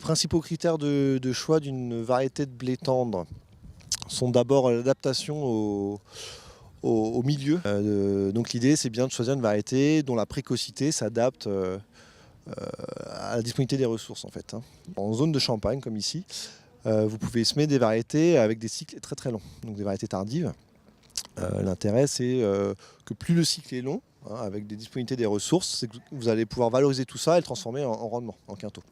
principaux critères de choix d'une variété de blé tendre sont d'abord l'adaptation au milieu. Donc l'idée, c'est bien de choisir une variété dont la précocité s'adapte à la disponibilité des ressources en fait. En zone de Champagne, comme ici, vous pouvez semer des variétés avec des cycles très très longs, donc des variétés tardives. L'intérêt, c'est que plus le cycle est long, avec des disponibilités des ressources, c'est que vous allez pouvoir valoriser tout ça et le transformer en rendement, en quintot.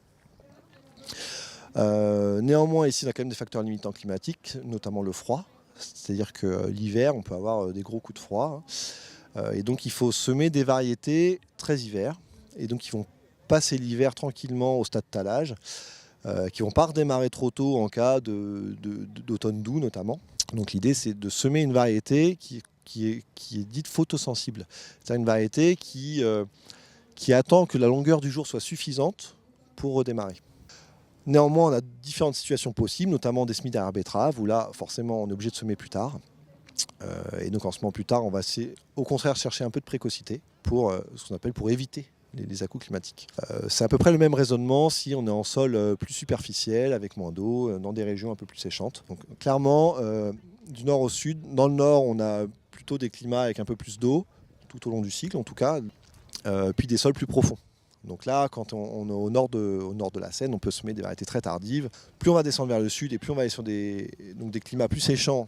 Néanmoins, ici, on a quand même des facteurs limitants climatiques, notamment le froid. C'est-à-dire que l'hiver, on peut avoir des gros coups de froid. Et donc, il faut semer des variétés très hiver. Et donc, ils vont passer l'hiver tranquillement au stade de talage, qui ne vont pas redémarrer trop tôt en cas d'automne doux, notamment. Donc, l'idée, c'est de semer une variété qui est dite photosensible. C'est une variété qui attend que la longueur du jour soit suffisante pour redémarrer. Néanmoins, on a différentes situations possibles, notamment des semis derrière betterave, où là, forcément, on est obligé de semer plus tard. Et donc, en semant plus tard, on va au contraire chercher un peu de précocité pour ce qu'on appelle pour éviter les à-coups climatiques. C'est à peu près le même raisonnement si on est en sol plus superficiel, avec moins d'eau, dans des régions un peu plus séchantes. Donc, clairement, du nord au sud, dans le nord, on a plutôt des climats avec un peu plus d'eau, tout au long du cycle en tout cas, puis des sols plus profonds. Donc là, quand on est au nord de la Seine, on peut semer des variétés très tardives. Plus on va descendre vers le sud et plus on va aller sur des climats plus séchants,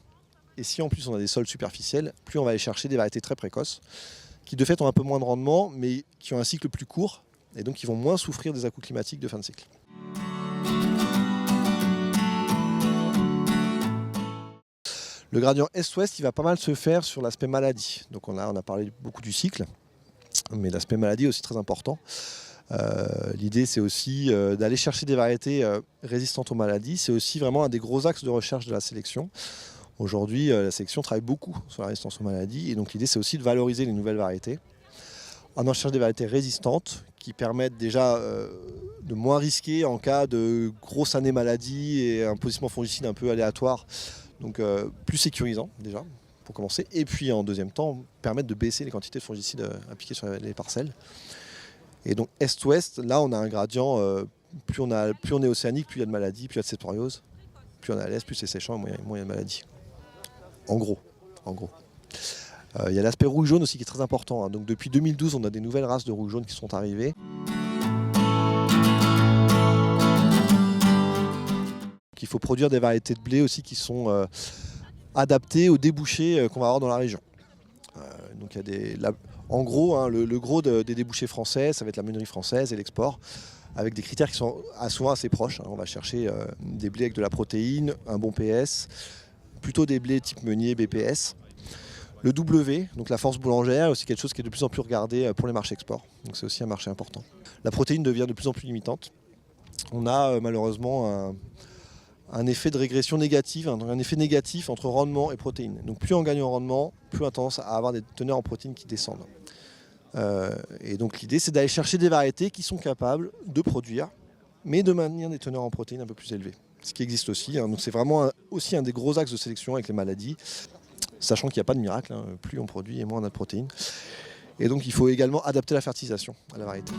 et si en plus on a des sols superficiels, plus on va aller chercher des variétés très précoces, qui de fait ont un peu moins de rendement, mais qui ont un cycle plus court, et donc qui vont moins souffrir des à-coups climatiques de fin de cycle. Le gradient est-ouest, il va pas mal se faire sur l'aspect maladie. Donc on a parlé beaucoup du cycle, mais l'aspect maladie est aussi très important. L'idée, c'est aussi d'aller chercher des variétés résistantes aux maladies. C'est aussi vraiment un des gros axes de recherche de la sélection. Aujourd'hui, la sélection travaille beaucoup sur la résistance aux maladies. Et donc l'idée, c'est aussi de valoriser les nouvelles variétés. On en cherche des variétés résistantes qui permettent déjà de moins risquer en cas de grosse année maladie et un positionnement fongicide un peu aléatoire. Donc plus sécurisant déjà, pour commencer. Et puis en deuxième temps, permettre de baisser les quantités de fongicides appliquées sur les parcelles. Et donc est-ouest, là on a un gradient, plus on est océanique, plus il y a de maladies, plus il y a de septoriose. Plus on est à l'est, plus c'est séchant, moins il y a de maladies. En gros. Il y a l'aspect rouge-jaune aussi qui est très important. Donc depuis 2012, on a des nouvelles races de rouge-jaune qui sont arrivées. Il faut produire des variétés de blé aussi qui sont adaptées aux débouchés qu'on va avoir dans la région. Donc il y a en gros, le gros des débouchés français, ça va être la meunerie française et l'export, avec des critères qui sont souvent assez proches. On va chercher des blés avec de la protéine, un bon PS, plutôt des blés type meunier, BPS. Le W, donc la force boulangère, aussi quelque chose qui est de plus en plus regardé pour les marchés export. Donc c'est aussi un marché important. La protéine devient de plus en plus limitante. On a malheureusement un effet de régression négative, un effet négatif entre rendement et protéines. Donc plus on gagne en rendement, plus on a tendance à avoir des teneurs en protéines qui descendent. Et donc l'idée, c'est d'aller chercher des variétés qui sont capables de produire, mais de maintenir des teneurs en protéines un peu plus élevées. Ce qui existe aussi. Donc c'est vraiment aussi un des gros axes de sélection avec les maladies, sachant qu'il n'y a pas de miracle. Plus on produit et moins on a de protéines. Et donc il faut également adapter la fertilisation à la variété.